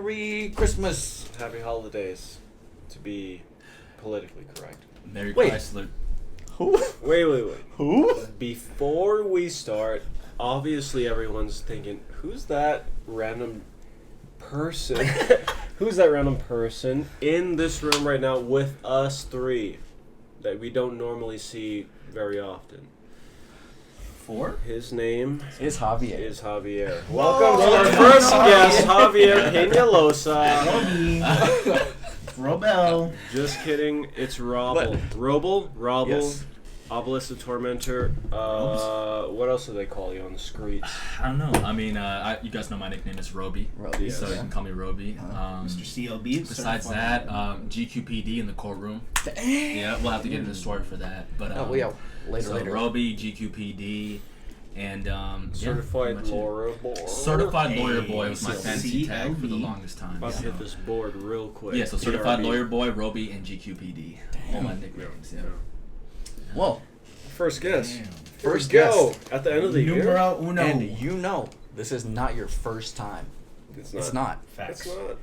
Merry Christmas. Happy holidays, to be politically correct. Merry Wait. Chrysler. Who? Wait. Who? Before we start, obviously everyone's thinking, who's that random person? Who's that random person in this room right now with us three that we don't normally see very often? 4? His name It's Javier. is Javier. Welcome to our first guest, Javier Penaloza. Robel. Just kidding, it's Robel. Robel? Yes. Obelisk the Tormentor. What else do they call you on the streets? I don't know. I mean, you guys know my nickname is Roby. Roby, So you yeah. can call me Roby. Mr. CLB. Besides that, GQPD in the courtroom. Yeah, we'll have to get into the story for that. But later. Roby, GQPD, and Certified lawyer boy. Certified Lawyer Boy was my CLB. fancy tag for the longest time. About to hit this board real quick. Yeah, so Certified TRB. Lawyer Boy, Roby, and GQPD. All my nicknames. Yeah. Well, First guest. Damn. first Go guest. at the end of the year. Numero uno. And you know, this is not your first time. It's not. It's not. Facts. It's not.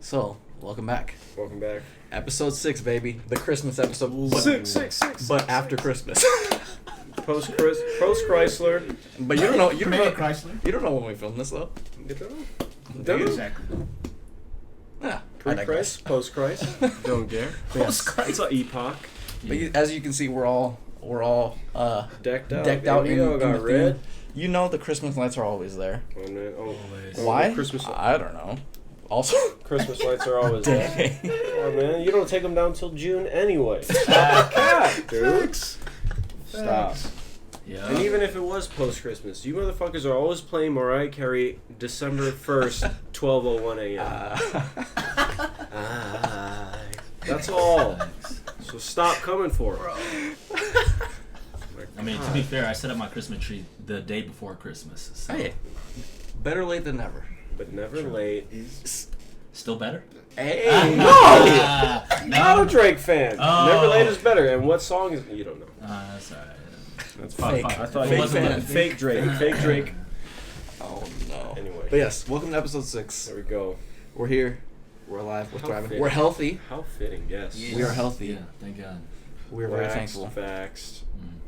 So, welcome back. Welcome back. Episode 6, baby. The Christmas episode. Six. But after Christmas. Post Chrysler. But you don't know. You don't Merry know. Chrysler. You don't know when we filmed this, though. Exactly. Yeah. Pre Christ. Post Christ. Don't care. Yes. It's an epoch. But as you can see, we're all Decked out. decked out Here in we go, the got red. theme. You know the Christmas lights are always there. Oh, man. Oh, Why? Christmas. I don't know. Also, Christmas lights are always there. dang. Oh, man, you don't take them down till June anyway. Stop, dude. Stop. Yeah. And even if it was post Christmas, you motherfuckers are always playing Mariah Carey December 1st, 12:01 a.m. That's all. So stop coming for it. I mean, to be fair, I set up my Christmas tree the day before Christmas. So Hey, better late than never. But never late. still better? Hey, No! Not a No. Drake fan. Oh. Never late is better. And what song is you don't know? That's alright. That's Fake. I thought Fake you wasn't fan. fake Drake. Fake Drake. Oh no. Anyway. But yes, welcome to episode 6. There we go. We're here. We're alive. We're How thriving. fitting. We're healthy. How fitting, yes. Yeah. We are healthy. Yeah, thank God. We're very Waxed, thankful. Vaxxed.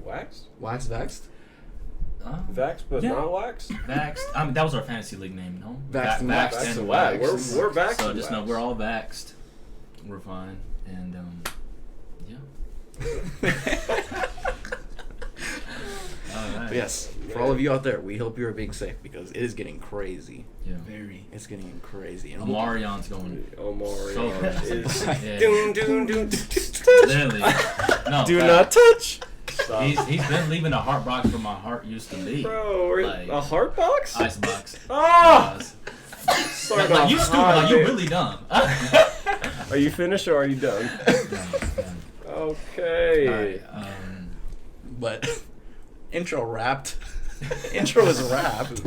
Waxed? Wax Vexed? Vaxxed, but Yeah. not waxed? Vaxxed. I mean, that was our fantasy league name, no? Vaxxed and Vaxxed waxed. and Wax. waxed. We're vaxxed. So and just know waxed. we're all vaxxed. We're fine. And, yeah. Alright. But yes, for all of you out there, we hope you are being safe because it is getting crazy. Yeah. Very. It's getting crazy. And Omarion's going. Omar So is... Yeah. Doon, doon, doon, Literally. No, Do fact. not touch. Stop. He's been leaving a heart box where my heart used to be. Bro, we're Like- a heart box? Ice box. Ah! Like, like, you stupid. Like, you really dumb. Are you finished or are you done? Okay. Alright, But intro wrapped. Intro is wrapped.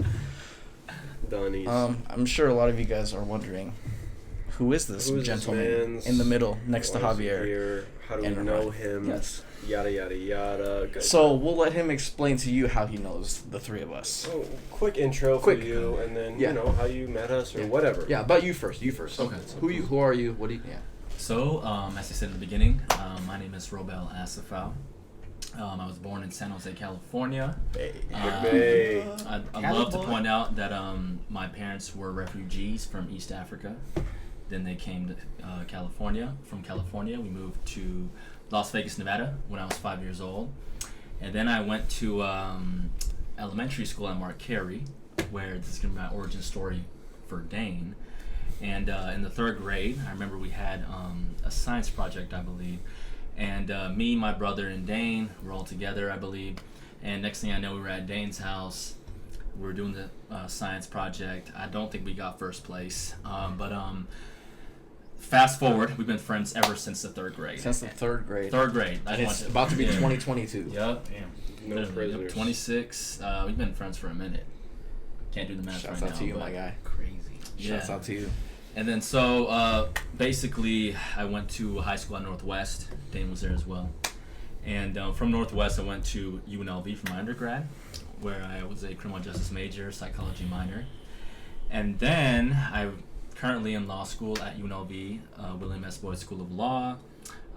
Donnies. I'm sure a lot of you guys are wondering, who is this Who is this gentleman man's- in the middle next to Why is he Javier? here? How do we And know Ryan. him? Yes. Yada, yada, yada. Good. So we'll let him explain to you how he knows the three of us. Oh, quick intro Quick. for you, and then, Yeah. you know, how you met us or Yeah. whatever. Yeah, about you first. You first. Okay. Who are you? What do you? Yeah. So, as I said in the beginning, my name is Robel Asefaw. I was born in San Jose, California. Hey. I love to point out that my parents were refugees from East Africa. Then they came to California. From California, we moved to Las Vegas, Nevada when I was 5 years old. And then I went to elementary school at Mark Carey, where this is going to be my origin story for Dane. And in the 3rd grade, I remember we had a science project, I believe. And me, my brother, and Dane were all together, I believe. And next thing I know, we were at Dane's house. We were doing the science project. I don't think we got first place. But fast forward, we've been friends ever since the 3rd grade. Since the 3rd grade. 3rd grade. And it's about to be 2022. Yep. Damn. No Literally, prisoners. 26. We've been friends for a minute. Can't do the math Shouts right out now. to you, but my guy. Crazy. Shouts yeah. out to you. And then so basically I went to high school at Northwest. Dane was there as well. And from Northwest I went to UNLV for my undergrad, where I was a criminal justice major, psychology minor. And then I currently in law school at UNLV, William S. Boyd School of Law.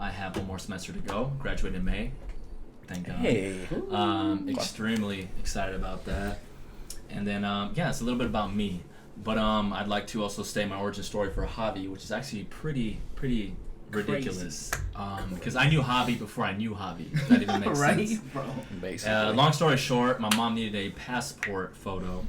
I have one more semester to go. Graduate in May. Thank God. Hey. Extremely excited about that. And then, it's a little bit about me. But I'd like to also state my origin story for Javi, which is actually pretty ridiculous. Because I knew Javi before I knew Javi. If that even makes right, sense. bro. Basically. Long story short, my mom needed a passport photo.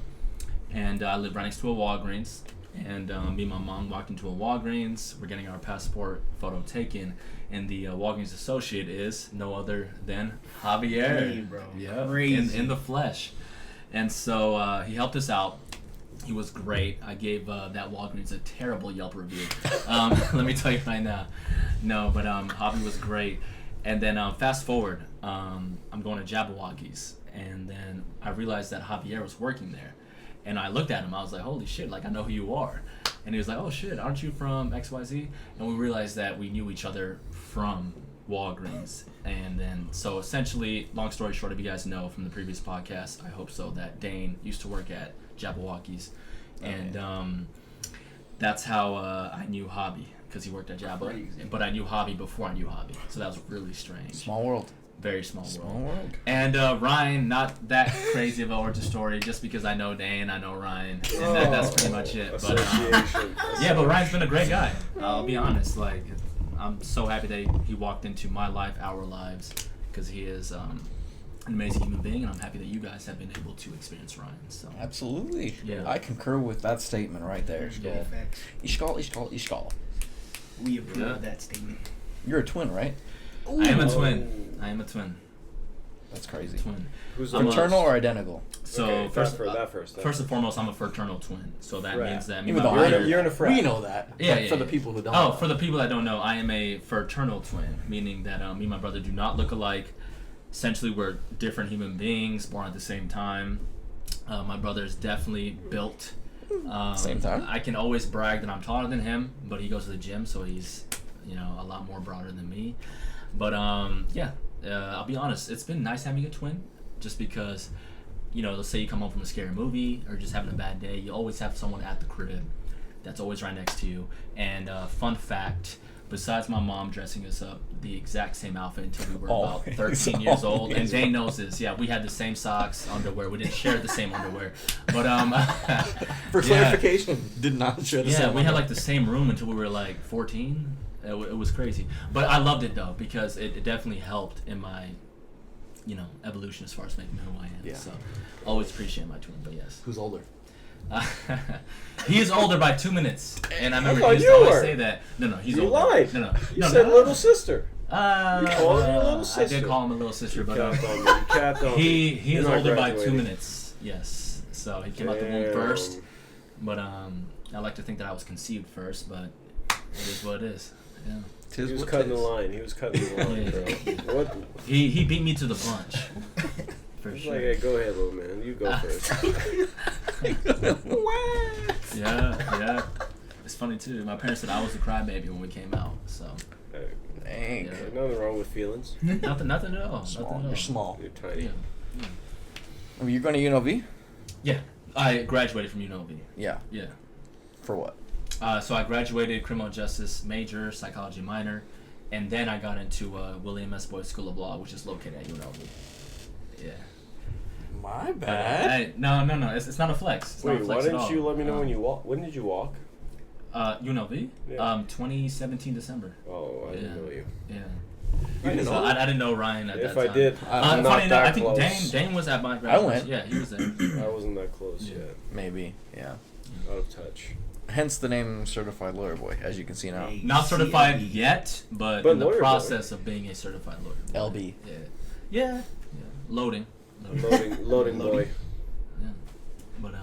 And I lived right next to a Walgreens. And me and my mom walked into a Walgreens. We're getting our passport photo taken. And the Walgreens associate is no other than Javier. Hey, bro. Yeah, Crazy. in the flesh. And so he helped us out. He was great. I gave that Walgreens a terrible Yelp review. Let me tell you right now. No, but Javi was great. And then fast forward, I'm going to Jabberwockies. And then I realized that Javier was working there. And I looked at him. I was like, holy shit, like, I know who you are. And he was like, oh, shit, aren't you from XYZ? And we realized that we knew each other from Walgreens. And then, so essentially, long story short, if you guys know from the previous podcast, I hope so, that Dane used to work at Jabberwockies. And that's how I knew Javi, because he worked at Jabba. Crazy. But I knew Javi before I knew Javi. So that was really strange. Small world. Very small world. world. And Ryan, not that crazy of an origin story, just because I know Dane, I know Ryan, and that's pretty much it. But Association. but Ryan's been a great guy. I'll be honest. Like, I'm so happy that he walked into my life, our lives, because he is an amazing human being, and I'm happy that you guys have been able to experience Ryan. So Absolutely. Yeah. I concur with that statement right there. Yeah. Facts. Ishkal. We approve Yeah. of that statement. You're a twin, right? I am a twin. I am a twin. That's crazy. Twin. Who's I'm the a- Fraternal or identical? So okay, first, that first. first and foremost, I'm a fraternal twin. So that Right. means that me Even and my though brother. You're in a frat. We know that. Yeah, but yeah, for yeah. the people who don't Oh, know. for the people that don't know, I am a fraternal twin, meaning that me and my brother do not look alike. Essentially, we're different human beings, born at the same time. My brother is definitely built. Same time? I can always brag that I'm taller than him, but he goes to the gym, so he's, a lot more broader than me. But I'll be honest, it's been nice having a twin, just because, let's say you come home from a scary movie or just having a bad day, you always have someone at the crib that's always right next to you. And fun fact, besides my mom dressing us up the exact same outfit until we were about 13 years old, and Dane knows this, we had the same socks, underwear, we didn't share the same underwear, but For clarification, did not share the same. we had like the same room until we were like 14. It was crazy, but I loved it though, because it definitely helped in my evolution as far as making me who I am. Yeah. So always appreciate my twin. But yes, Who's older? he is older by 2 minutes, and I remember thought he used you to always were. say that. No, he's You older. lied. No. You said little sister. You called her a little I sister. did call him a little sister, but Capped on me. Capped on me. he You're is not older by 2 graduating. minutes. Yes, so he came out the womb Damn. first, but I like to think that I was conceived first, but it is what it is. Yeah. He was cutting the line. He was cutting the line, bro. What? He beat me to the punch. For It's sure. like, hey, go ahead, little man. You go first. Yeah. It's funny too. My parents said I was the crybaby when we came out. So Hey, Dang. Yeah. nothing wrong with feelings. nothing at all. Small. Nothing at all. You're small. You're tiny. Yeah. I mean, you're going to UNLV? Yeah. I graduated from UNLV. Yeah. Yeah. For what? So I graduated criminal justice major, psychology minor, and then I got into William S. Boyd School of Law, which is located at UNLV. Yeah. My But, bad. no. It's not a flex. It's not Wait, a why flex at didn't all. you let me know when you walk? When did you walk? UNLV? Yeah. 2017 December. Oh, I didn't know you. Yeah. You didn't So know? I didn't know Ryan at If that I time. did, I'm not funny enough, that I think close. Dane was at my graduation. went. Yeah, he was there. I wasn't that close Yeah. yet. Maybe. Yeah. Out of touch. Hence the name Certified Lawyer Boy, as you can see now. Hey, Not certified CLB. yet, but But in the lawyer boy. process of being a certified lawyer. LB. Yeah. Loading. Loading boy. Yeah. But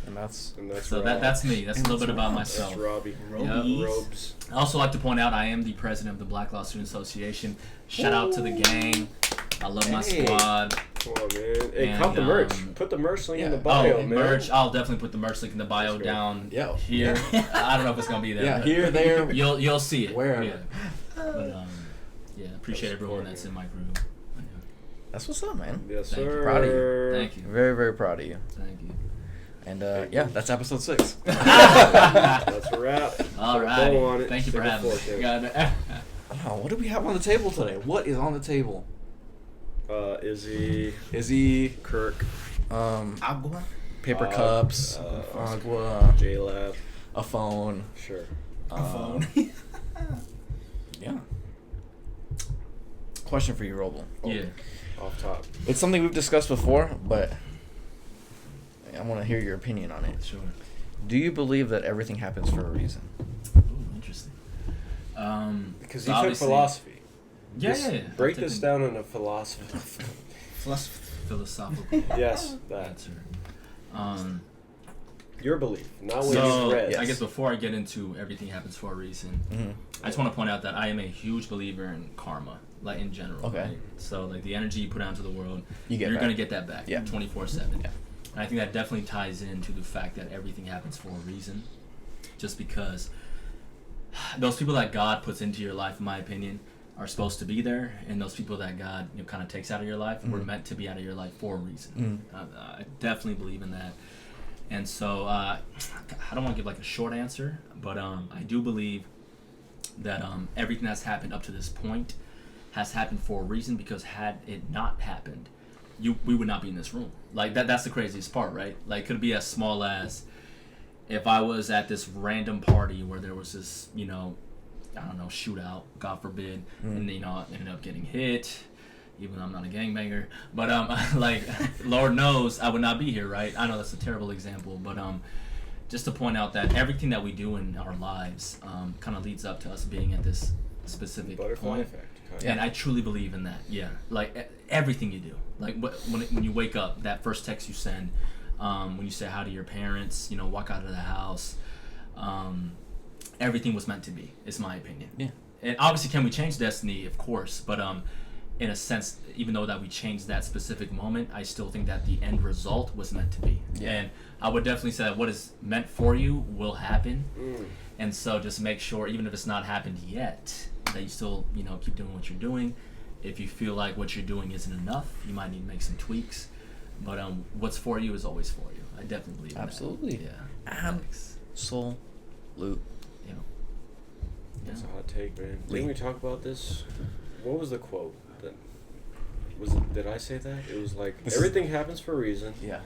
And that's... And that's so Rob. that's me. That's a little bit about That's myself. Robbie. Robies. Robes. I also like to point out I am the president of the Black Law Student Association. Shout out to the gang. I love my Hey. squad. Come on, man. Hey, And, cop the merch. Put the merch link in the bio, man. Merch. I'll definitely put the merch link in the bio Let's go. down Yeah. here. I don't know if it's gonna be there. Yeah, but here, there, You'll see it. wherever. Yeah. But appreciate That's everyone cool, that's man. in my group. That's what's up, man. Yes, Thank you. sir. Proud of you. Thank you. Very, very proud of you. Thank you. And yeah, that's episode 6. That's a wrap. All Put a right. bow on it. Thank you for Take a having me. fork, Oh, what do we have on the table today? What is on the table? Izzy, Kirk, Agua. paper cups, agua, agua, J-Lab. a phone. Sure. A phone. Yeah. Question for you, Robel. Yeah. Off top. It's something we've discussed before, but I want to hear your opinion on it. Sure. Do you believe that everything happens for a reason? Ooh, interesting. Because so you took obviously- philosophy. Yeah. Break I've this taken down into philosophy. philosophical Yes, that. answer. Your belief, not what So you read. Yes. I guess before I get into everything happens for a reason, Mm-hmm. I just want to point out that I am a huge believer in karma, like in general. Okay. Right? So like the energy you put out into the world, You get you're back. gonna get that back. Yeah. 24/7. Yeah. And I think that definitely ties into the fact that everything happens for a reason, just because those people that God puts into your life, in my opinion, are supposed to be there, and those people that God kind of takes out of your life were meant to be out of your life for a reason. I definitely believe in that. And so I don't want to give like a short answer, but I do believe that everything that's happened up to this point has happened for a reason, because had it not happened, we would not be in this room. Like that's the craziest part, right? Like it could be as small as if I was at this random party where there was this, I don't know, shootout, God forbid, and I ended up getting hit, even though I'm not a gangbanger, but like Lord knows I would not be here, right? I know that's a terrible example, but just to point out that everything that we do in our lives kind of leads up to us being at this specific Butterfly point. effect. And I truly believe in that. Yeah, like everything you do, like when you wake up, that first text you send, when you say hi to your parents, walk out of the house, everything was meant to be. Is my opinion. Yeah. And obviously, can we change destiny? Of course, but in a sense, even though that we changed that specific moment, I still think that the end result was meant to be. Yeah. And I would definitely say that what is meant for you will happen. And so just make sure, even if it's not happened yet, that you still, keep doing what you're doing. If you feel like what you're doing isn't enough, you might need to make some tweaks. But what's for you is always for you. I definitely believe in Absolutely. that. Soul, loot. That's a hot take, man. Lee. Didn't we talk about this? What was the quote? Did I say that? It was like, everything happens for a reason. Yeah.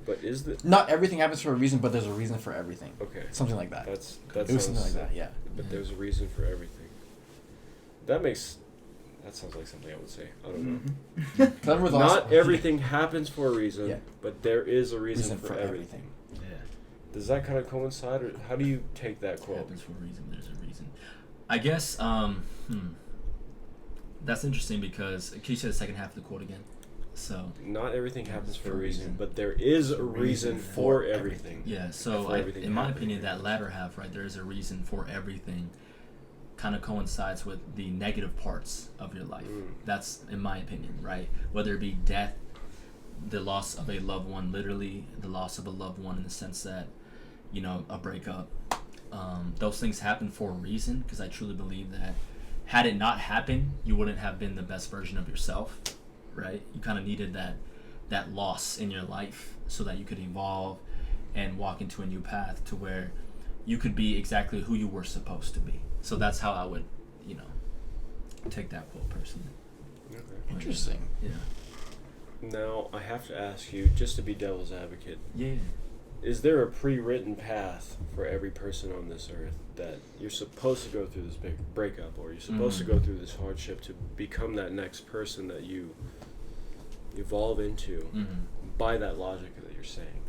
But is the... Not everything happens for a reason, but there's a reason for everything. Okay. Something like that. That It was something sounds- like that, yeah. But there's a reason for everything. That sounds like something I would say. I don't know. Not everything happens for a reason, Yeah. but there is a reason for everything. everything. Yeah. Does that kind of coincide, or how do you take that quote? Happens for a reason. There's a reason. I guess. That's interesting because can you say the second half of the quote again? So. Not everything happens for a reason, but there is a reason for everything. Yeah. So For everything in my happening. opinion, that latter half, right, there is a reason for everything. Kind of coincides with the negative parts of your life. That's in my opinion, right? Whether it be death, the loss of a loved one, literally the loss of a loved one in the sense that, a breakup. Those things happen for a reason, because I truly believe that had it not happened, you wouldn't have been the best version of yourself, right? You kind of needed that loss in your life so that you could evolve and walk into a new path to where you could be exactly who you were supposed to be. So that's how I would, take that quote personally. Okay. Interesting. Yeah. Now, I have to ask you, just to be devil's advocate, Yeah. is there a pre-written path for every person on this earth that you're supposed to go through this big breakup, or you're supposed to go through this hardship to become that next person that you evolve into by that logic that you're saying?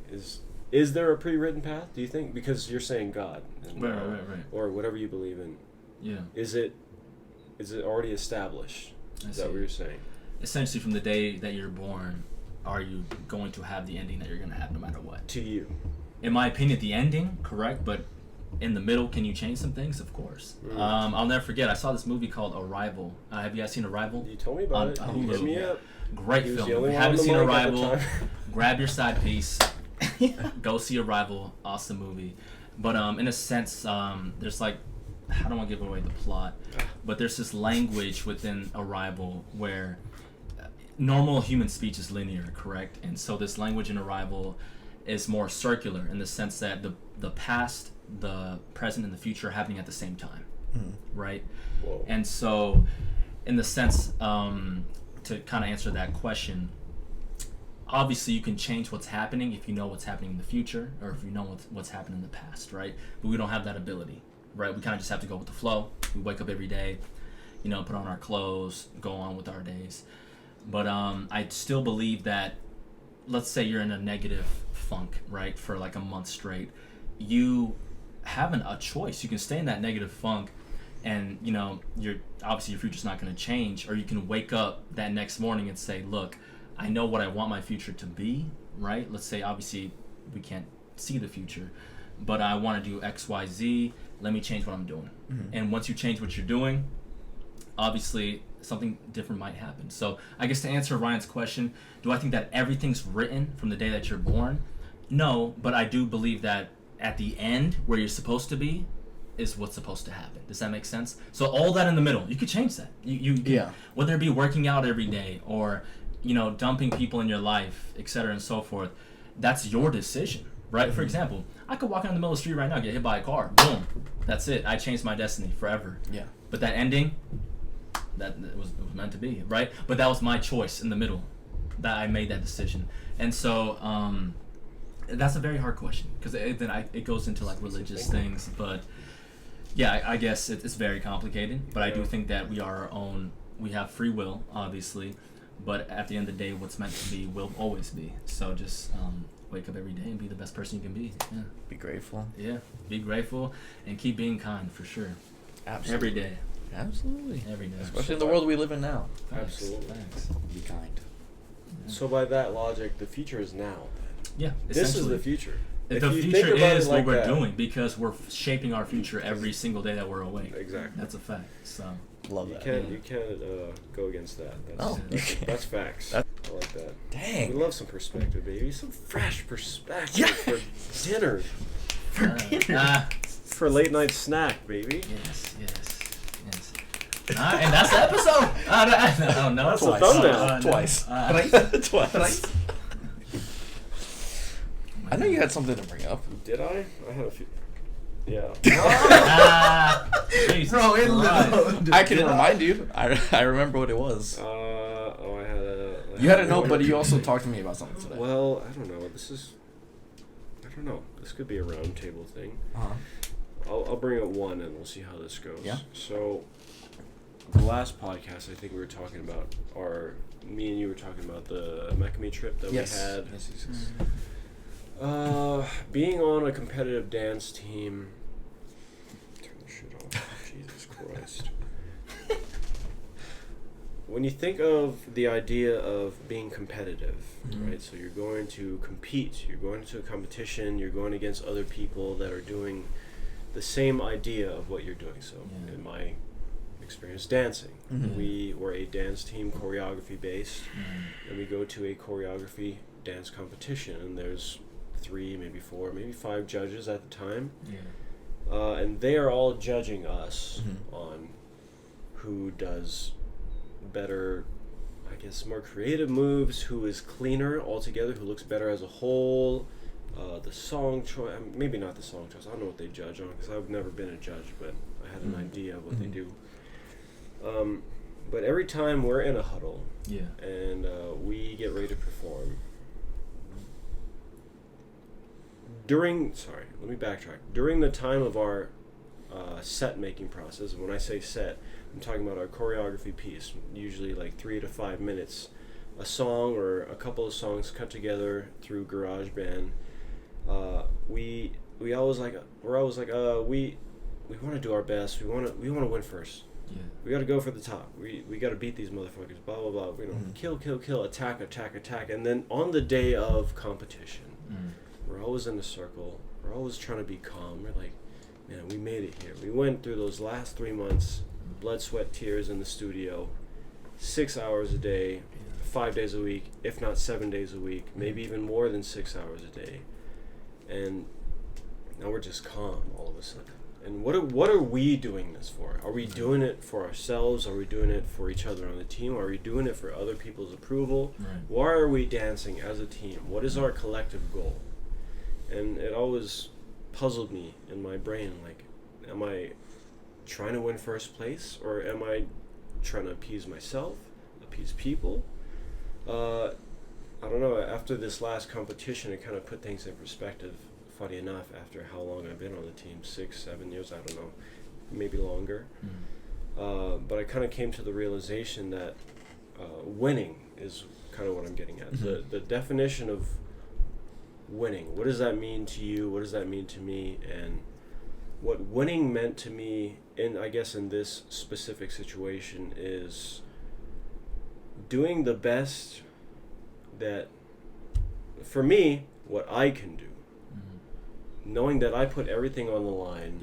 Is there a pre-written path, do you think? Because you're saying God. And, Right. or whatever you believe in. Yeah. Is it already established? Is that what you're saying? Essentially, from the day that you're born, are you going to have the ending that you're going to have no matter what? To you. In my opinion, the ending, correct, but in the middle, can you change some things? Of course. I'll never forget, I saw this movie called Arrival. Have you guys seen Arrival? You told me about it. on You hit Hulu. me up. Great He was film. the If only you one haven't on the seen mic at the Arrival, time. grab your side piece. Go see Arrival. Awesome movie. But in a sense, there's like, I don't want to give away the plot, but there's this language within Arrival where normal human speech is linear, correct? And so this language in Arrival is more circular in the sense that the past, the present, and the future are happening at the same time, right? Whoa. And so, in the sense, to kind of answer that question, obviously you can change what's happening if you know what's happening in the future, or if you know what's happened in the past, right? But we don't have that ability, right? We kind of just have to go with the flow. We wake up every day, you know, put on our clothes, go on with our days. But I still believe that, let's say you're in a negative funk, right, for like a month straight, you have a choice. You can stay in that negative funk, and you know, you're obviously your future's not going to change, or you can wake up that next morning and say, look, I know what I want my future to be, right? Let's say obviously we can't see the future, but I want to do X, Y, Z. Let me change what I'm doing. And once you change what you're doing, obviously something different might happen. So I guess to answer Ryan's question, do I think that everything's written from the day that you're born? No, but I do believe that at the end, where you're supposed to be, is what's supposed to happen. Does that make sense? So all that in the middle, you could change that. You can, whether it be working out every day or, you know, dumping people in your life, et cetera, and so forth. That's your decision, right? For example, I could walk out in the middle of the street right now, get hit by a car. Boom. That's it. I changed my destiny forever. Yeah. But that ending, that it was meant to be, right? But that was my choice in the middle, that I made that decision. And so that's a very hard question, because it goes into like religious things. But yeah, I guess it's very complicated. But I do think that we are our own. We have free will, obviously. But at the end of the day, what's meant to be will always be. So just wake up every day and be the best person you can be. Yeah. Be grateful. Yeah. Be grateful and keep being kind, for sure. Absolutely. Every day. Absolutely. Every day. Especially in the world we live in now. Absolutely. Thanks. Be kind. So by that logic, the future is now. Yeah. This is the future. The If you future think about is it like what we're that- doing, because we're shaping our future every single day that we're awake. Exactly. That's a fact. So Love You that. can't go against that. No, you can't. That's facts. That- I like that. Dang. We love some perspective, baby. Some fresh perspective Yeah. for dinner. Ah, For late night snack, baby. yes. And that's the episode. Oh no, That's Twice. a thumbnail. Twice. Twice. I know you had something to bring up. Did I? I had a few. Yeah. Jesus Bro, it Christ. I can remind you. I remember what it was. I had a. You had a note, but you also talked to me about something today. Well, I don't know. I don't know. This could be a round table thing. I'll bring up one and we'll see how this goes. Yeah. So, the last podcast, I think we were talking about, me and you were talking about the Mekami trip that we had. Yes. Being on a competitive dance team. Turn the shit off. Jesus Christ. When you think of the idea of being competitive, right? So you're going to compete, you're going to a competition, you're going against other people that are doing the same idea of what you're doing. So in my experience, dancing. We were a dance team, choreography based, and we go to a choreography dance competition, and there's 3, maybe 4, maybe 5 judges at the time. And they are all judging us on who does better, I guess, more creative moves, who is cleaner altogether, who looks better as a whole, the song choice, maybe not the song choice, I don't know what they judge on, because I've never been a judge, but I had an idea of what they do. But every time we're in a huddle, and we get ready to perform, let me backtrack. During the time of our set making process, and when I say set, I'm talking about our choreography piece, usually like 3 to 5 minutes, a song or a couple of songs cut together through GarageBand. We're always like, we want to do our best. We want to win first. We got to go for the top. We got to beat these motherfuckers. Blah blah blah. You know, kill, attack, and then on the day of competition, we're always in a circle. We're always trying to be calm. We're like, man, we made it here. We went through those last 3 months, blood, sweat, tears in the studio, 6 hours a day, 5 days a week, if not 7 days a week, maybe even more than 6 hours a day. And now we're just calm all of a sudden. And what are we doing this for? Are we doing it for ourselves? Are we doing it for each other on the team? Are we doing it for other people's approval? Why are we dancing as a team? What is our collective goal? and it always puzzled me in my brain, like, am I trying to win first place, or am I trying to appease myself, appease people? I don't know, after this last competition, it kind of put things in perspective, funny enough, after how long I've been on the team, 6-7 years, I don't know, maybe longer. But I kind of came to the realization that winning is kind of what I'm getting at. The definition of winning, what does that mean to you, what does that mean to me, and what winning meant to me I guess in this specific situation is doing the best that, for me, what I can do, knowing that I put everything on the line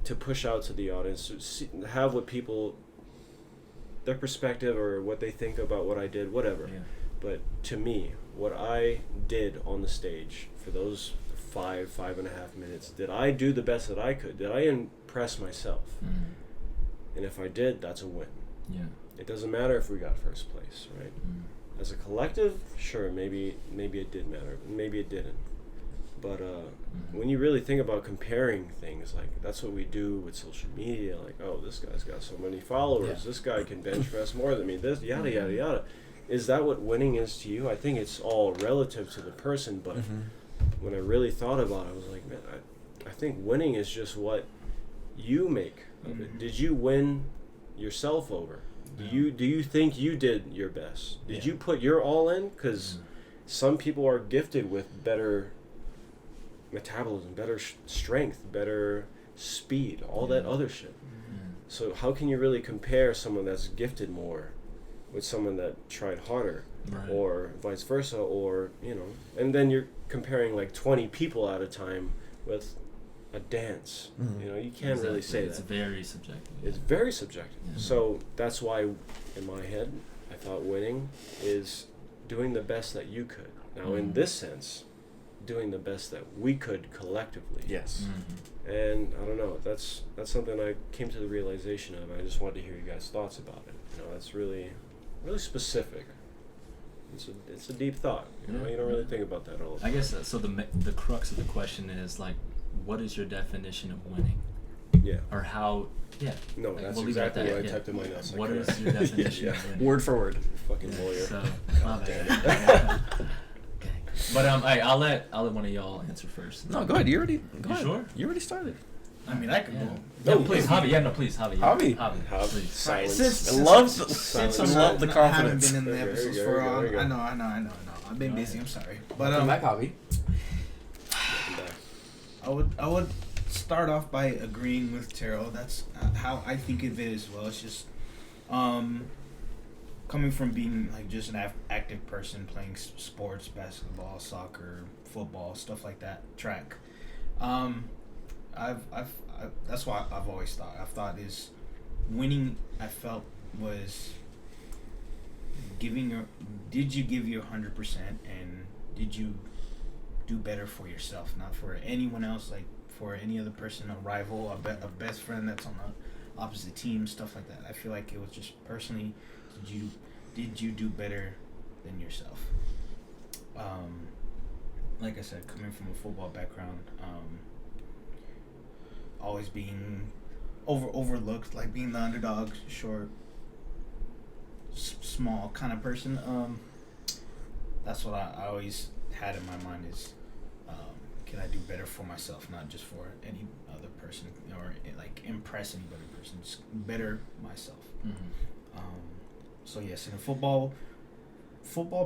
to push out to the audience, to have what people, their perspective or what they think about what I did, whatever. But to me, what I did on the stage for those 5.5 minutes, did I do the best that I could? Did I impress myself? And if I did, that's a win. It doesn't matter if we got first place, right? As a collective, sure, maybe it did matter, maybe it didn't. But when you really think about comparing things, like that's what we do with social media, like, oh, this guy's got so many followers, this guy can bench press more than me, this, yada, yada, yada. Is that what winning is to you? I think it's all relative to the person, but when I really thought about it, I was like, man, I think winning is just what you make of it. Did you win yourself over? Do you think you did your best? Did you put your all in? Because some people are gifted with better metabolism, better strength, better speed, all that other shit. So how can you really compare someone that's gifted more with someone that tried harder, or vice versa, or, you know, and then you're comparing like 20 people at a time with a dance. You know, you can't really say it's that. Very subjective. It's very subjective. So that's why in my head I thought winning is doing the best that you could. Now in this sense, doing the best that we could collectively. And I don't know, that's something I came to the realization of. I just wanted to hear you guys' thoughts about it. You know, that's really specific. It's a deep thought. You know, you don't really think about that all the time. I guess so. The crux of the question is, like, what is your definition of winning? Or how? No, like, that's we'll exactly what I typed in my notes. What is your definition of winning? Word for word. Fucking lawyer. So, my bad. Okay. But I'll let one of y'all answer first. No, go ahead. You already. Sure? You already started. I mean, I could go. No, please, Javi. Yeah, no, please, Javi. Javi. Please. Silence. I love the I haven't confidence. been in the There you episodes go, for there you go. I know. I've been busy. I'm sorry, but Welcome back, Javi. I would start off by agreeing with Taro. That's how I think of it as well. It's just coming from being like just an active person playing sports, basketball, soccer, football, stuff like that, track. That's why I've always thought. I've thought is winning. I felt was did you give your 100%, and did you do better for yourself, not for anyone else, like for any other person, a rival, a best friend that's on the opposite team, stuff like that. I feel like it was just personally, did you do better than yourself? Like I said, coming from a football background, always being overlooked, like being the underdog, short, small kind of person. That's what I always had in my mind is, can I do better for myself, not just for any other person or like impress any other person, just better myself. So yes, in a football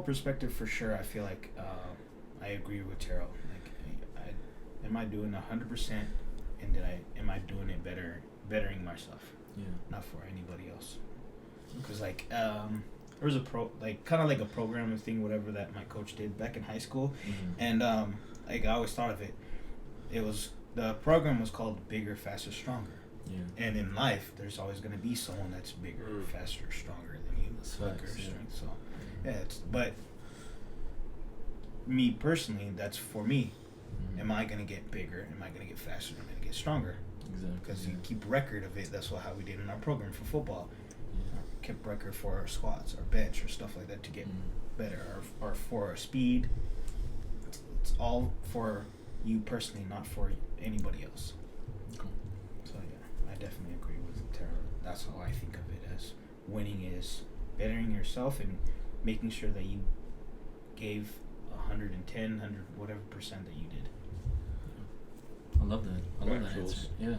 perspective, for sure, I feel like I agree with Taro. Like, am I doing 100%, and am I doing it bettering myself? Not for anybody else. Because like there was kind of like a programming thing, whatever, that my coach did back in high school, and like I always thought of it. The program was called Bigger, Faster, Stronger. And in life, there's always going to be someone that's bigger, faster, stronger than you, quicker, strength. So but me personally, that's for me. Am I going to get bigger? Am I going to get faster? Am I going to get stronger? Exactly. Because you keep record of it. That's how we did in our program for football. Kept record for our squats, our bench, or stuff like that to get better, or for our speed. it's all for you personally, not for anybody else. Cool. So yeah, I definitely agree with Tara. That's how I think of it, as winning is bettering yourself and making sure that you gave 110, 100, whatever percent that you did. I love that. I love that Factuals. answer.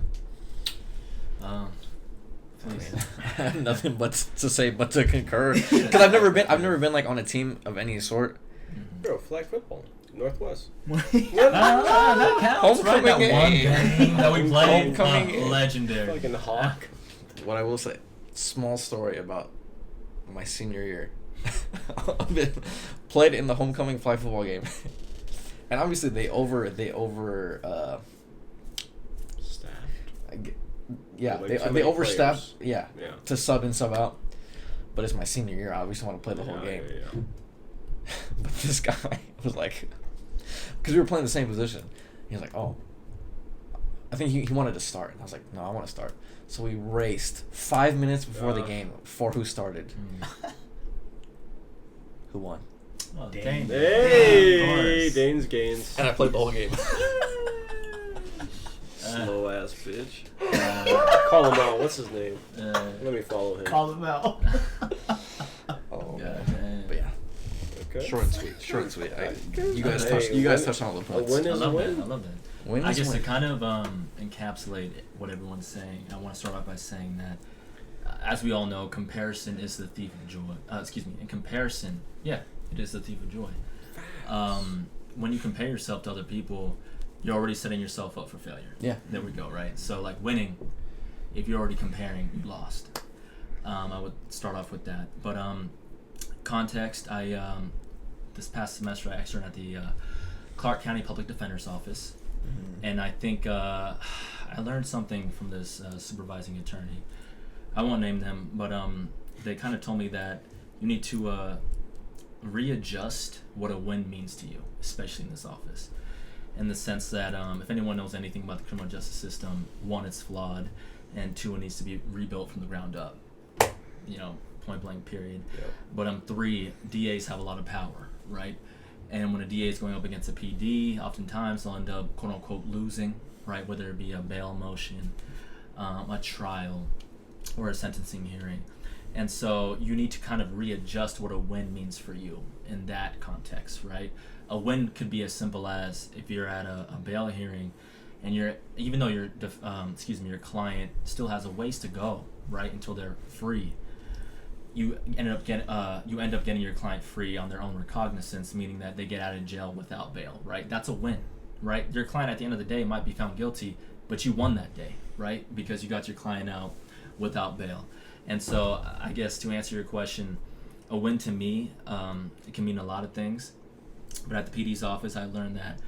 Yeah. Please. I have nothing but to say but to concur, because I've never been like on a team of any sort. Bro, flag football, Northwest. That counts, right? That Homecoming one game. game that we played. Homecoming game. Legendary. Fucking hawk. What I will say, small story about my senior year. Played in the homecoming flag football game, and obviously they Staffed. yeah, Like they too many overstaffed players. yeah Yeah. to sub and sub out. But it's my senior year. I obviously want to play the whole game. Yeah. But this guy was like, because we were playing the same position. He was like, oh, I think he wanted to start. And I was like, no, I want to start. So we raced 5 minutes before the game for who started. Who won? Oh, Dane. Dane. Hey, Of course. Dane's gains. And I played the whole game. Slow ass bitch. Call him out. What's his name? Let me follow him. Call them out. Oh, God damn. but yeah, Okay. short and sweet. Short and sweet. You guys Hey, touched. You guys win- touched on all the a points. win I is love a that. win. I love that. Win I is guess win. to kind of encapsulate what everyone's saying, I want to start off by saying that, as we all know, comparison is the thief of joy. In comparison, yeah, it is the thief of joy. When you compare yourself to other people, you're already setting yourself up for failure. Yeah. There we go, right? So, like, winning, if you're already comparing, you lost. I would start off with that. But context, this past semester I externed at the Clark County Public Defender's Office. And I think I learned something from this supervising attorney. I won't name them, but they kind of told me that you need to readjust what a win means to you, especially in this office. In the sense that if anyone knows anything about the criminal justice system, one, it's flawed, and two, it needs to be rebuilt from the ground up. Point blank, period. Yep. But three, DAs have a lot of power, right? And when a DA is going up against a PD, oftentimes they'll end up, quote unquote, losing, right? Whether it be a bail motion, a trial, or a sentencing hearing. And so you need to kind of readjust what a win means for you in that context, right? A win could be as simple as if you're at a bail hearing and even though your client still has a ways to go, right, until they're free, you end up getting your client free on their own recognizance, meaning that they get out of jail without bail, right? That's a win, right? Your client at the end of the day might be found guilty, but you won that day, right? Because you got your client out without bail. And so I guess to answer your question, a win to me, it can mean a lot of things. But at the PD's office, I learned that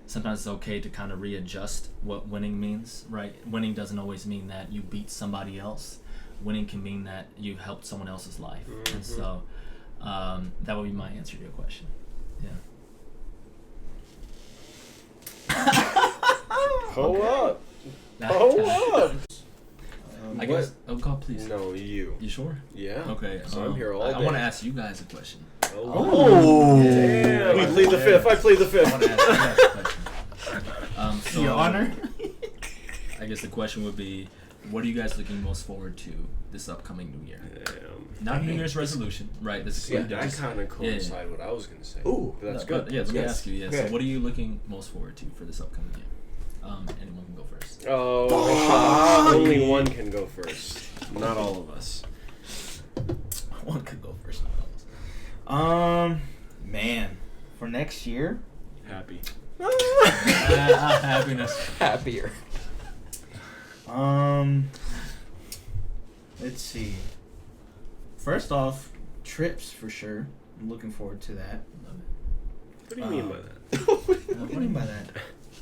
sometimes it's okay to kind of readjust what winning means, right? Winning doesn't always mean that you beat somebody else. Winning can mean that you helped someone else's life. And so that would be my answer to your question. Yeah. Pull up. Pull up. I guess. Oh God, please. No, you. You sure? Yeah. Okay. So I'm here all day. I want to ask you guys a question. Oh. Damn. Yeah. We plead the fifth. I plead the I want to fifth. ask you guys a question. So, Your Honor. I guess the question would be, what are you guys looking most forward to this upcoming New Year? Damn. Not New Year's resolution, right? This is Yeah, just- that kind of coincide what I was going to say. Ooh. But that's No, good. Yeah, let me Yes. ask you. Yeah. Okay. So, what are you looking most forward to for this upcoming year? Anyone can go first. Oh, only one can go first. Not all of us. One could go first. Man, for next year. Happy. Happiness. Happier. Let's see. First off, trips for sure. I'm looking forward to that. What do you mean by that? What do you mean by that?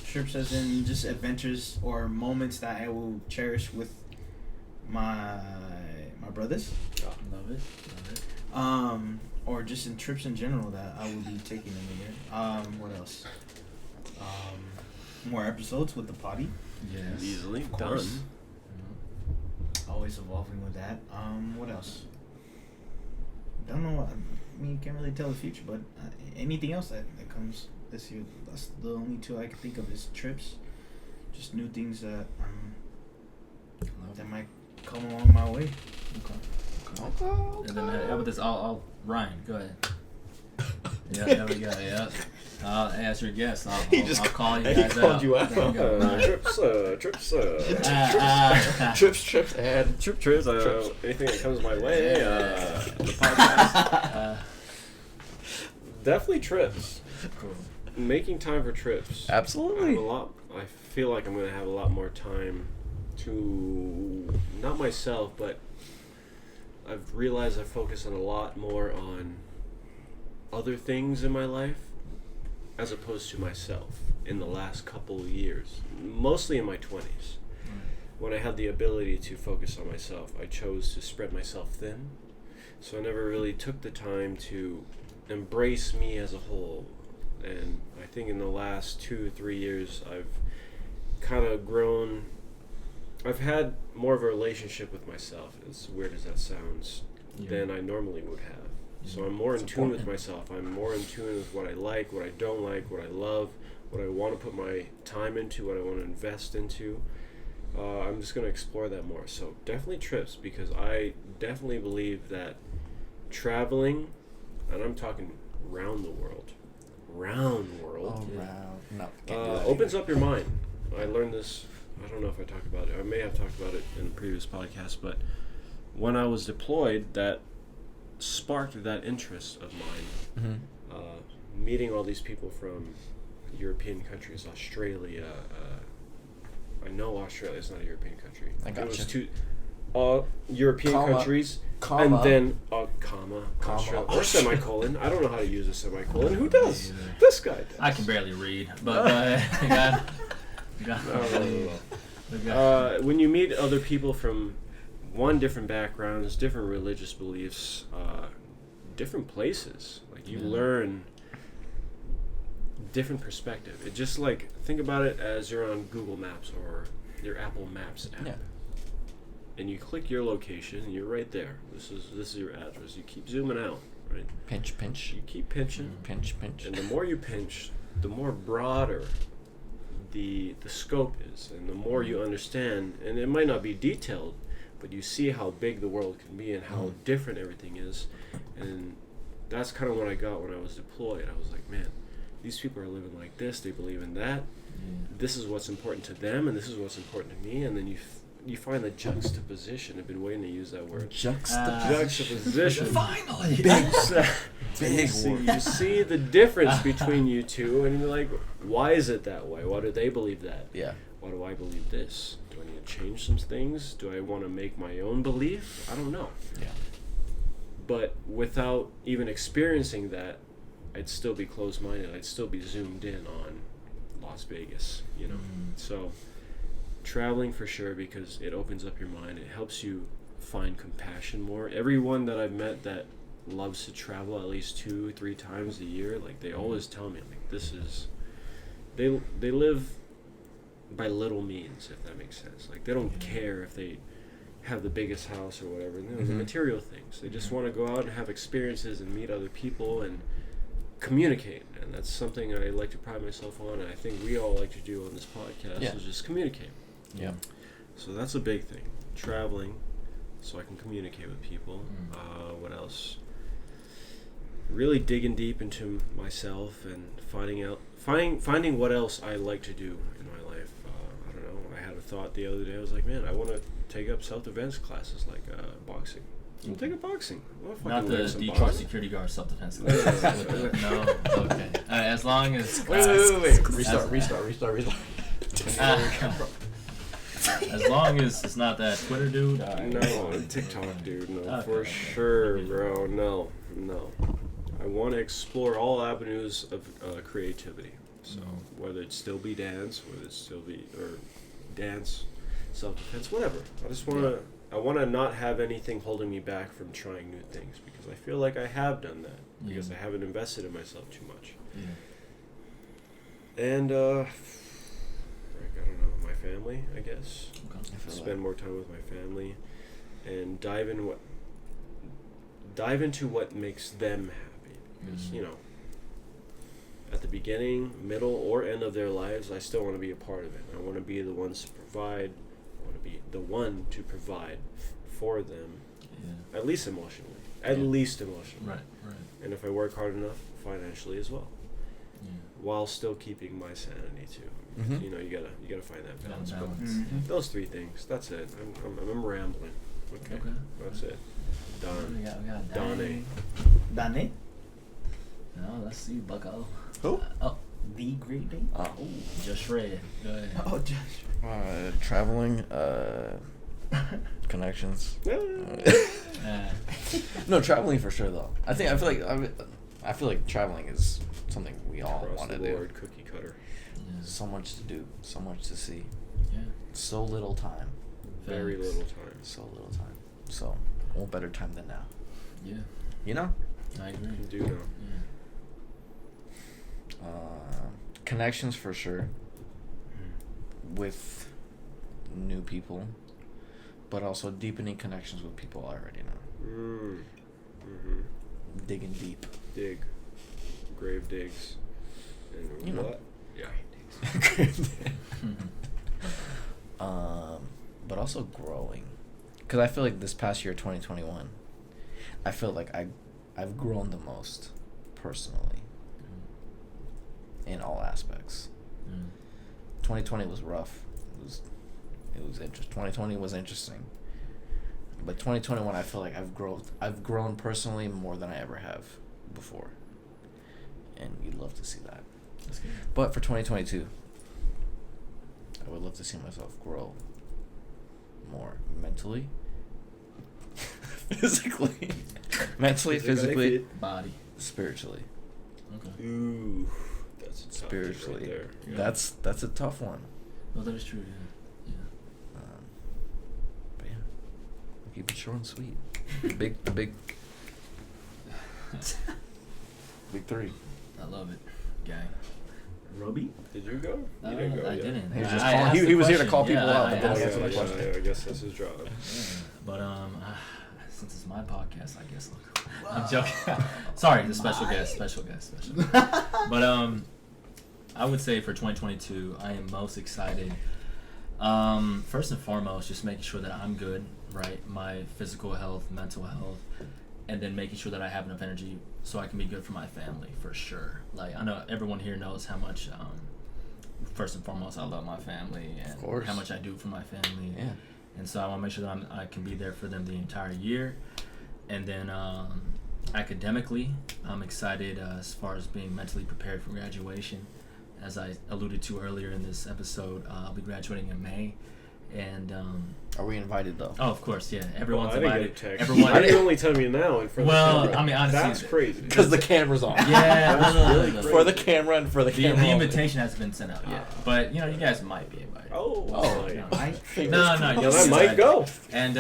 Trips as in just adventures or moments that I will cherish with my brothers. Love it. Or just in trips in general that I will be taking in the year. What else? More episodes with the potty. Yes. Easily Of course. done. Always evolving with that. What else? Don't know. I mean, you can't really tell the future, but anything else that let's see. That's the only two I can think of is trips, just new things that that might come along my way. And then how about this? Ryan, go ahead. Yeah, there we go. Yeah. As your guest, I'll call you guys out. He called you out. There you go, Ryan. Trips, and trips. Anything that comes my way, the podcast. Definitely trips. Cool. Making time for trips. absolutely. I feel like I'm going to have a lot more time to, not myself, but I've realized I focus a lot more on other things in my life as opposed to myself in the last couple of years, mostly in my 20s. When I had the ability to focus on myself, I chose to spread myself thin. So I never really took the time to embrace me as a whole. And I think in the last 2 or 3 years, I've kind of grown. I've had more of a relationship with myself, as weird as that sounds, than I normally would have. So I'm more in tune with myself. I'm more in tune with what I like, what I don't like, what I love, what I want to put my time into, what I want to invest into. I'm just going to explore that more. So definitely trips, because I definitely believe that traveling, and I'm talking round the world, No, opens up your mind. I learned this, I don't know if I talked about it. I may have talked about it in a previous podcast, but when I was deployed, that sparked that interest of mine. Meeting all these people from European countries, Australia. I know Australia is not a European country. I got it was you. two European countries, and then comma, Australia, or semicolon. I don't know how to use a semicolon. Who does? This guy does. I can barely read, but when you meet other people from different backgrounds, different religious beliefs, different places, like you learn different perspective. It just like, think about it as you're on Google Maps or your Apple Maps app, and you click your location and you're right there. This is your address. You keep zooming out, right? Pinch. You keep pinching. Pinch. And the more you pinch, the more broader the scope is, and the more you understand. And it might not be detailed, but you see how big the world can be and how different everything is. And that's kind of what I got when I was deployed. I was like, man, these people are living like this. They believe in that. This is what's important to them, and this is what's important to me. And then you find the juxtaposition. I've been waiting to use that word. Juxtaposition. Finally. Big word. You see the difference between you two, and you're like, why is it that way? Why do they believe that? Yeah. Why do I believe this? Do I need to change some things? Do I want to make my own belief? I don't know. Yeah. But without even experiencing that, I'd still be closed-minded. I'd still be zoomed in on Las Vegas, you know. So traveling for sure, because it opens up your mind. It helps you find compassion more. Everyone that I've met that loves to travel at least 2-3 times a year, like they always tell me, like, this is, they live by little means, if that makes sense. Like they don't care if they have the biggest house or whatever. The material things. They just want to go out and have experiences and meet other people and communicate. And that's something I like to pride myself on, and I think we all like to do on this podcast, is just communicate. Yeah. So that's a big thing. Traveling, so I can communicate with people. What else? Really digging deep into myself and finding what else I like to do in my life. I don't know. I had a thought the other day. I was like, man, I want to take up self-defense classes like boxing. I'll take up boxing. Not the Detroit security guard self-defense classes. No, okay. As long as... Wait. Restart. As long as it's not that Twitter dude. No, TikTok dude. No, Okay, for sure, bro. No. I want to explore all avenues of creativity. So whether it still be dance, self-defense, whatever. I just want to. I want to not have anything holding me back from trying new things, because I feel like I have done that because I haven't invested in myself too much. And I don't know, my family, I guess. Spend more time with my family and dive into what makes them happy. Because, you know, at the beginning, middle, or end of their lives, I still want to be a part of it. I want to be the ones to provide. I want to be the one to provide for them, at least emotionally. At least emotionally. Right. And if I work hard enough, financially as well. Yeah. While still keeping my sanity too. Mhm. You know, you gotta find that balance. But Mhm. those three things. That's it. I'm rambling. Okay. That's it. Done. We got Dane. Dane? No, let's see, Bucko. Who? Oh, The Great Dane? Oh. just Red. Go ahead. Oh, Josh. Traveling, connections. Uh, No, traveling for sure though. I feel like traveling is something we all Across want the to do. board, cookie cutter. yeah. So much to do, so much to see, Yeah. so little time, Very Facts. little time. so little time. So, what better time than now? Yeah. You know? I agree. You do know. Yeah. Connections for sure with new people, but also deepening connections with people I already know. Mm-hmm. Digging deep. Dig. Grave digs. And You know. what? Yeah. But also growing, because I feel like this past year, 2021, I feel like I've grown the most personally in all aspects. 2020 was rough. It was interesting. 2020 was interesting, but 2021 I feel like I've grown personally more than I ever have before, and you'd love to see that. That's good. But for 2022, I would love to see myself grow more mentally, physically, physically, Body. spiritually. Okay. Ooh. That's a tough one Spiritually. right there. Yeah. That's a tough one. Well, that is true. Yeah. But yeah, keep it short and sweet. The big three. I love it, gang. Roby? Did you go? No, You didn't go I yet. didn't. He was I just asked calling. the He was here to question. call people Yeah, out, I but then asked he the answered the question. question. I guess that's his job. But since it's my podcast, I guess I'm joking. Sorry, the special guest. But I would say for 2022, I am most excited. First and foremost, just making sure that I'm good, right? My physical health, mental health, and then making sure that I have enough energy so I can be good for my family, for sure. Like, I know everyone here knows how much, first and foremost, I love my family and course. how much I do for my family. Yeah. And so I want to make sure that I can be there for them the entire year. And then academically, I'm excited as far as being mentally prepared for graduation. As I alluded to earlier in this episode, I'll be graduating in May. And Are we invited though? oh, of course, yeah, everyone's I didn't invited. get a text. Everyone. Why do you only tell me now in front Well, of the camera? I mean, honestly, that's crazy. Because the camera's on. Yeah, That's no, really no. great. For the camera and for the The camera. invitation hasn't been sent out yet, but you guys might be invited. Oh, Oh, no. Fingers No, crossed. you'll yeah, be that might invited. go. And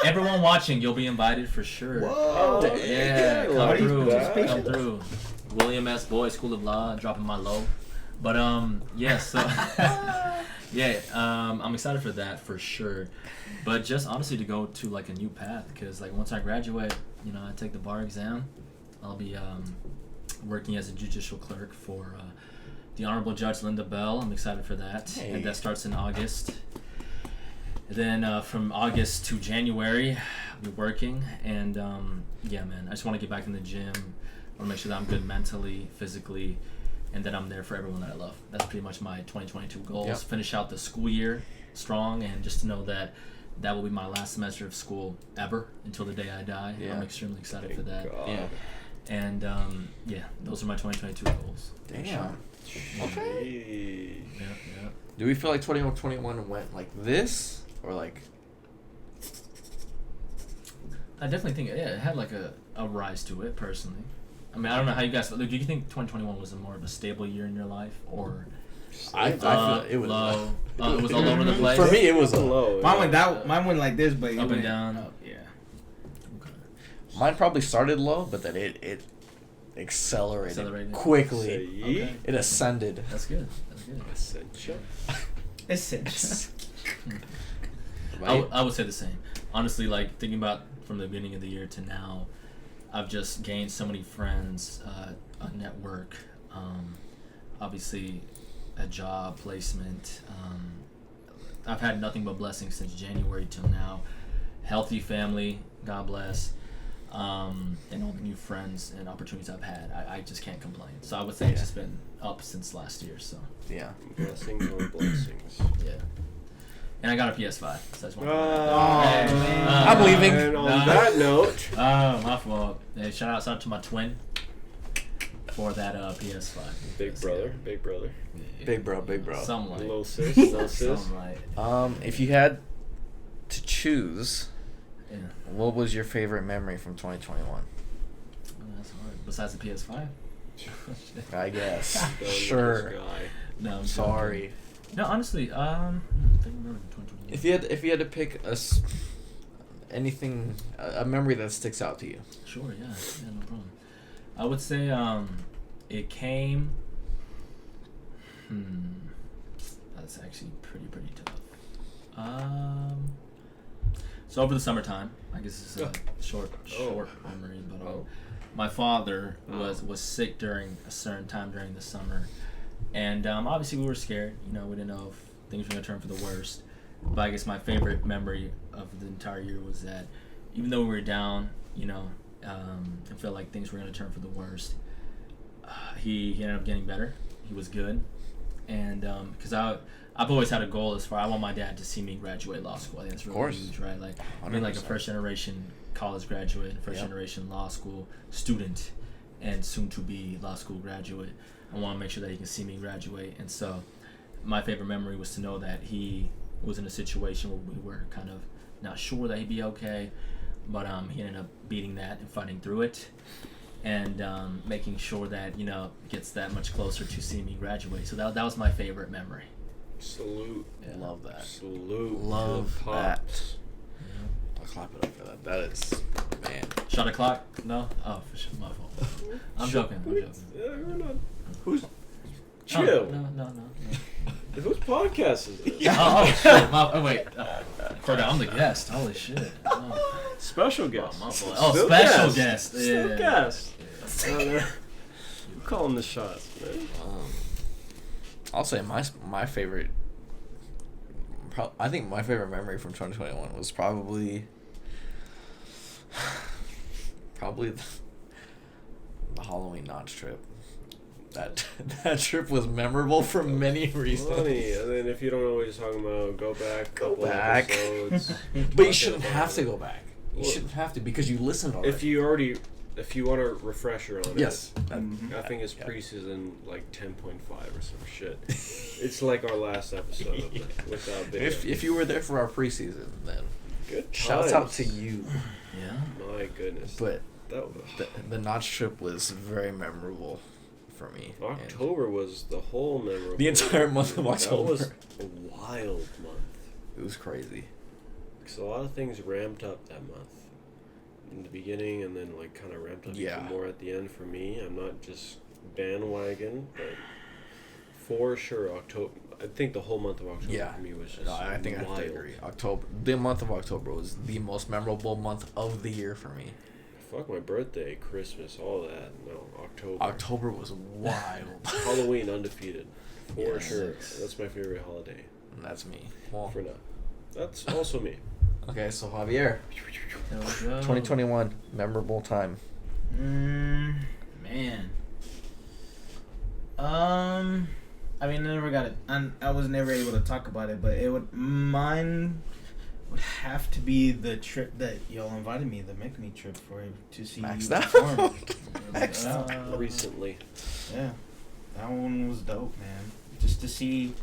everyone watching, you'll be invited for sure. Whoa! Yeah, I come like through. that. Come through. William S. Boyd School of Law, dropping my low. But yeah, so yeah, I'm excited for that for sure. But just honestly to go to like a new path, because like once I graduate, I take the bar exam. I'll be working as a judicial clerk for the Honorable Judge Linda Bell. I'm excited for that, Hey. and that starts in August. Then from August to January, I'll be working, and yeah, man, I just want to get back in the gym. I want to make sure that I'm good mentally, physically, and that I'm there for everyone that I love. That's pretty much my 2022 goals. Yep. Finish out the school year strong, and just to know that that will be my last semester of school ever until the day I die. Yeah. I'm extremely excited for Thank that. God. Yeah. And yeah, those are my 2022 goals. Damn. Okay. Yeah. Do we feel like 2021 went like this or like? I definitely think it had like a rise to it personally. I mean, I don't know how you guys. Do you think 2021 was a more of a stable year in your life, or I feel it was low? It was all over the place. For me, it was low. Mine went like this, but it Up and went down. Up, yeah. Okay. Mine probably started low, but then it accelerated quickly. Say ye. Okay. It ascended. That's good. That's good. Essential. Essential. I would say the same. Honestly, like thinking about from the beginning of the year to now, I've just gained so many friends, a network, Obviously, a job placement. I've had nothing but blessings since January till now. Healthy family, God bless, and all the new friends and opportunities I've had. I just can't complain. So I would say it's just been up since last year. So Yeah. Blessings on blessings. yeah. And I got a PS5. So that's one. man. I'm leaving. And on that note, Oh, my fault. Hey, shout out to my twin for that PS5. big brother. Yeah. Big bro. Something like. Little sis. Something like. If you had to choose, Yeah. what was your favorite memory from 2021? Oh, that's hard. Besides the PS5. I guess. Going with Sure. this guy. No, I'm Sorry. joking. No, honestly, favorite memory from 2021. If you had to pick anything, a memory that sticks out to you. Sure, yeah, no problem. I would say it came. That's actually pretty tough. So over the summertime, I guess it's a short memory, but my father was sick during a certain time during the summer, and obviously we were scared. You know, we didn't know if things were gonna turn for the worst. But I guess my favorite memory of the entire year was that even though we were down, you know, I felt like things were going to turn for the worst. He ended up getting better. He was good. And because I've always had a goal as far, I want my dad to see me graduate law school. I think that's really huge, right? Like, I mean, like a 100%. first generation college graduate, first generation law school student, and soon to be law school graduate. I want to make sure that he can see me graduate. And so my favorite memory was to know that he was in a situation where we were kind of not sure that he'd be okay, but he ended up beating that and fighting through it, and making sure that, you know, gets that much closer to seeing me graduate. So that was my favorite memory. Salute. Yeah. Love that. Salute. Love to the that. Pops. I'll clap it up for that. That is, man. Shot o'clock? No? Oh, for sure, my fault. I'm joking. We're not. Who's? Oh, Chill. no. Whose podcast is this? Oh, shit. Oh, wait. Forgot I'm the guest. Holy shit. Oh, Special guest. my fault. Oh, Still special guest. Still Yeah. guest. Yeah. I'm calling the shots, man. I'll say my favorite. I think my favorite memory from 2021 was probably the Halloween Notch trip. That trip was memorable for many reasons. Funny, and then if you don't know what he's talking about, go back. Couple episodes. But you shouldn't have to go back. You Well, shouldn't have to because you listened already. If you want a refresher on yes. it, I think it's preseason like 10.5 or some shit. It's like our last episode of it, without video. If you were there for our preseason, then Good shouts out times. to you. Yeah. My goodness. But that was, the Notch trip was very memorable for me. And October was the whole memorable. the entire month of October. That was a wild month. It was crazy. Because a lot of things ramped up that month. In the beginning, and then like kind of ramped up even more at the end for me. I'm not just bandwagon, but for sure October. I think the whole month of October for me was just I think I have to wild. agree. The month of October was the most memorable month of the year for me. Fuck my birthday, Christmas, all that. No, October. October was wild. Halloween undefeated. For Yes. sure. That's my favorite holiday. And that's me. Well, For now. That's also me. okay, so Javier, There we go. 2021 memorable time. Man. I mean, I never got it. I was never able to talk about it, but mine would have to be the trip that y'all invited me, the Make Me trip to see Maxed you out. perform. Maxed out. Recently. Yeah, that one was dope, man. Just to see,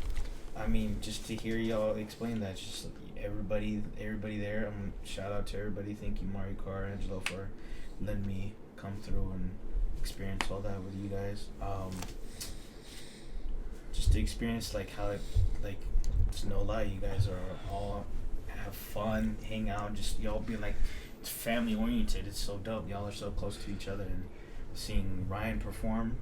just to hear y'all explain that, just everybody there. Shout out to everybody. Thank you, Mario Carr, Angelo, for letting me come through and experience all that with you guys. Just to experience how it's no lie, you guys are all have fun, hang out, just y'all be it's family oriented. It's so dope. Y'all are so close to each other, and seeing Ryan perform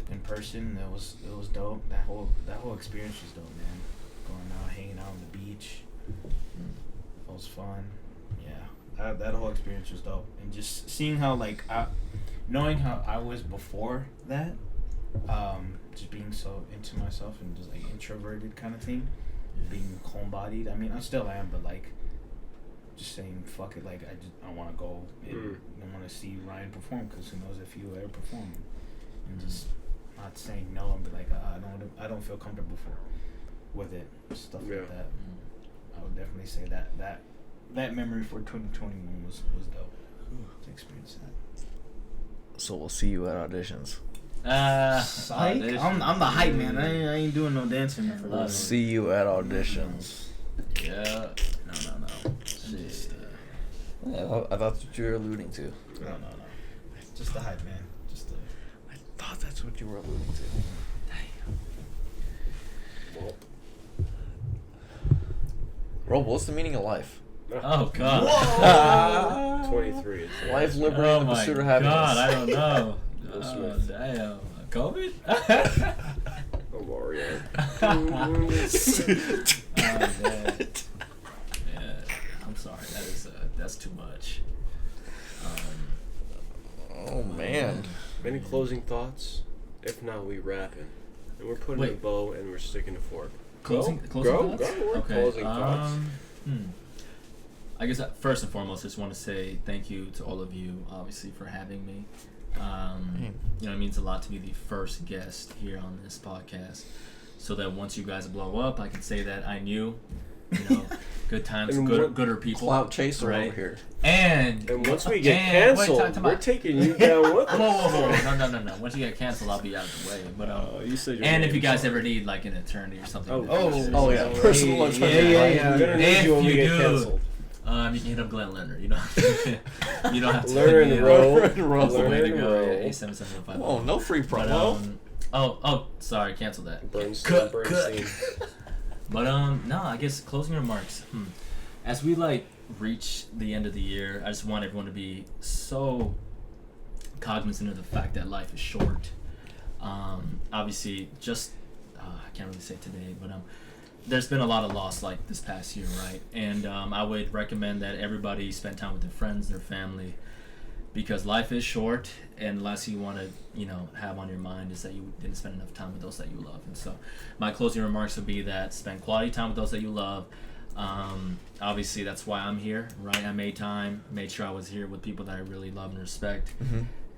in person, it was dope. That whole experience was dope, man. Going out, hanging out on the beach, it was fun. Yeah, that whole experience was dope, and just seeing how knowing how I was before that, just being so into myself and just like introverted kind of thing, being homebodied. I mean, I still am, but like, just saying fuck it. Like I want to go and I want to see Ryan perform, because who knows if he will ever perform, and just not saying no and be like I don't feel comfortable with it, stuff like that. I would definitely say that memory for 2021 was dope to experience that. So we'll see you at auditions. Psych. I'm the hype man. I ain't doing no dancing for We'll that. see you at auditions. Yeah. No. Shit. Yeah, I thought that's what you were alluding to. No. Just the hype, man. I thought that's what you were alluding to. Well, Rob, what's the meaning of life? Oh God. 23. Life, liberty, and the pursuit of happiness. God, I don't know. Will Oh, Smith. damn. COVID? Oh, Mario. Oh, man. Yeah, I'm sorry. That's too much. Oh man. Any closing thoughts? If not, we wrapping. And we're putting Wait. a bow and we're sticking to fork. Closing Go, thoughts? we're Okay. closing thoughts. I guess first and foremost, I just want to say thank you to all of you, obviously, for having me. You know, it means a lot to be the first guest here on this podcast, so that once you guys blow up, I can say that I knew, you know, good times, And gooder people. Clout chaser right? over here. And once we get and- wait, canceled, time we're out. taking you down with us. Whoa. No. Once you get canceled, I'll be out of the way. But You said your and if name, you guys sorry. ever need like an attorney or something. Oh, yeah. Personal attorney. We're gonna need If you when we you get do, canceled. you can hit up Glenn Lerner. You don't have to. You don't have to. Learn hit and me roll. up. That's the way to go. Learn and Yeah, roll. 87705. Oh, no free But promo. oh, sorry, cancel that. Bernstein. But no, I guess closing remarks. As we like reach the end of the year, I just want everyone to be so cognizant of the fact that life is short. Obviously, just I can't really say today, but there's been a lot of loss like this past year, right? And I would recommend that everybody spend time with their friends, their family, because life is short, and the last thing you want to, you know, have on your mind is that you didn't spend enough time with those that you love. And so my closing remarks would be that spend quality time with those that you love. Obviously, that's why I'm here, right? I made time, made sure I was here with people that I really love and respect.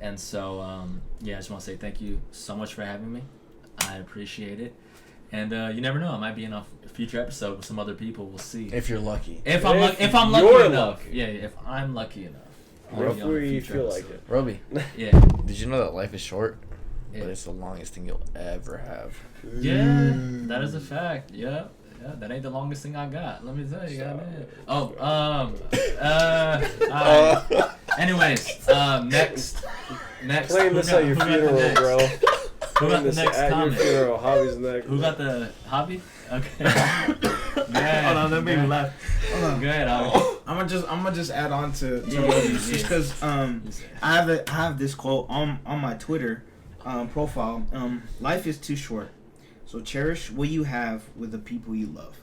And so, yeah, I just want to say thank you so much for having me. I appreciate it. And you never know, I might be in a future episode with some other people. We'll see. If you're lucky. If I'm you're lucky enough. lucky. Yeah, if I'm lucky enough. I'll Rough be on a where you future feel episode. like it. Roby, Yeah. did you know that life is short? Yeah. But it's the longest thing you'll ever have. Yeah, that is a fact. Yeah, that ain't the longest thing I got. Let me tell you, goddamn. Alright. Anyways, next. Playing this at your funeral, bro. Who got the This next at comment? your funeral. Hobby's next. Who got the hobby? Okay. Hold on, that made me laugh. Hold on. Good. Hobby. I'm gonna just add on to Yeah, Roby's, yeah. just because I have this quote on my Twitter profile. Life is too short, so cherish what you have with the people you love.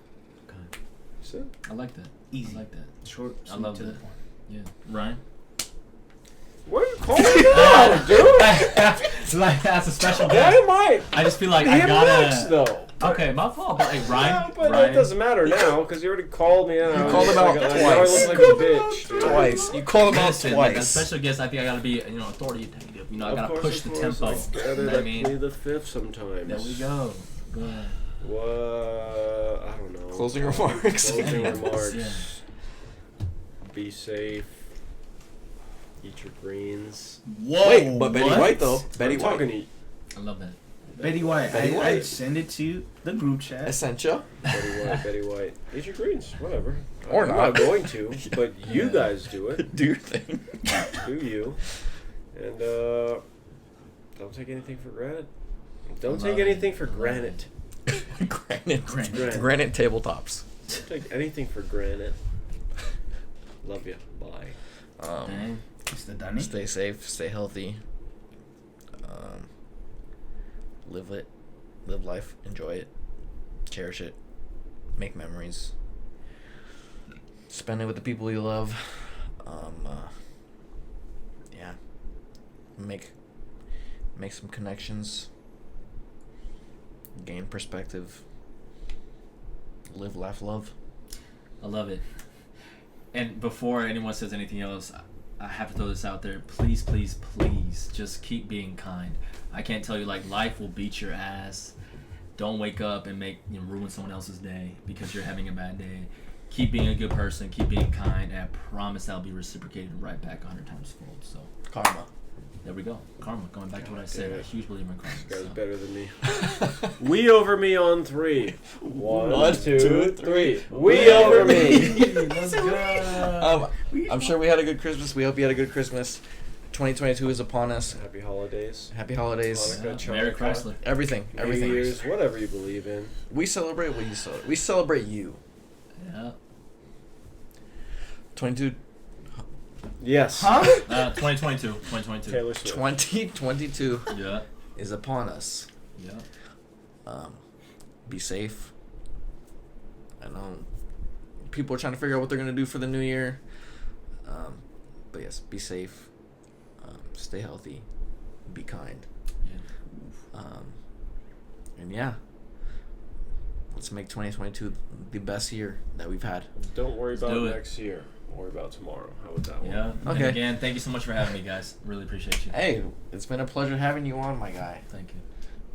So, I like that. Easy. I like that. Short. I love to the that. point. Yeah. Ryan? what are you calling me out, dude? Like, that's a special That guest. might I just feel like be I him gotta. next, though. Okay, my fault. But like Ryan, No, but Ryan, it doesn't matter now because you already called me out. You called him out Now I twice. look like a bitch. dude. Twice. You called him out Listen, like a twice. special guest, I think I gotta be, you know, authoritative. You know, I Of gotta course, push of the course. tempo. I You get know it. what I I mean? plead the fifth sometimes. There we go. Go ahead. What? I don't know. Closing remarks. Closing Yeah. remarks. Yeah. Be safe. Eat your greens. Whoa. Wait, but Betty what? White though. Betty I'm White. talking to I love that. Betty White. Betty I White. send it to the group chat. Essentia. Betty White. Eat your greens. Whatever. Or I'm not. going to, but you Yeah. guys do it. Do your thing. Do you? And don't take anything for granted. Don't Love take it. anything for granted. Granite. Granite. Granite tabletops. Don't take anything for granted. Love you. Bye. Dang. It's the Dunny. Stay safe. Stay healthy. Live life. Enjoy it. Cherish it. Make memories. Spend it with the people you love. Yeah. Make some connections. gain perspective, live, laugh, love. I love it. And before anyone says anything else, I have to throw this out there. Please, please, please, just keep being kind. I can't tell you, like, life will beat your ass. Don't wake up and ruin someone else's day because you're having a bad day. Keep being a good person. Keep being kind. And I promise that'll be reciprocated right back 100 times fold. So Karma. there we go. Karma. Going back to what I said. A huge believer in karma. This guy's So. better than me. We over me on 3. 1, 2, 3. We over me. Let's go. I'm sure we had a good Christmas. We hope you had a good Christmas. 2022 is upon us. Happy holidays. Happy holidays. Hanukkah, Yeah. Merry Chanukah, Chrysler. Everything. New Everything. Year's, whatever you believe in. We celebrate what you celebrate. We celebrate you. Yeah. 22. Yes. Huh? 2022. 2022. Taylor Swift. 2022 Yeah. is upon us. Yeah. Be safe. I know people are trying to figure out what they're going to do for the new year. But yes, be safe. Stay healthy. Be kind. Yeah. And yeah, let's make 2022 the best year that we've had. Don't worry Let's about do it. next year. Worry about tomorrow. How about that one? Yeah. Okay. And again, thank you so much for having me, guys. Really appreciate you. Hey, it's been a pleasure having you on, my guy. Thank you.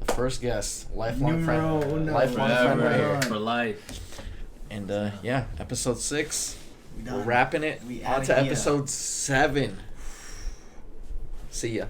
The first guest, lifelong Numero friend, uno. lifelong friend right here. For life. And yeah, episode 6. We We're done. wrapping it. We On outta to here. episode 7. See ya.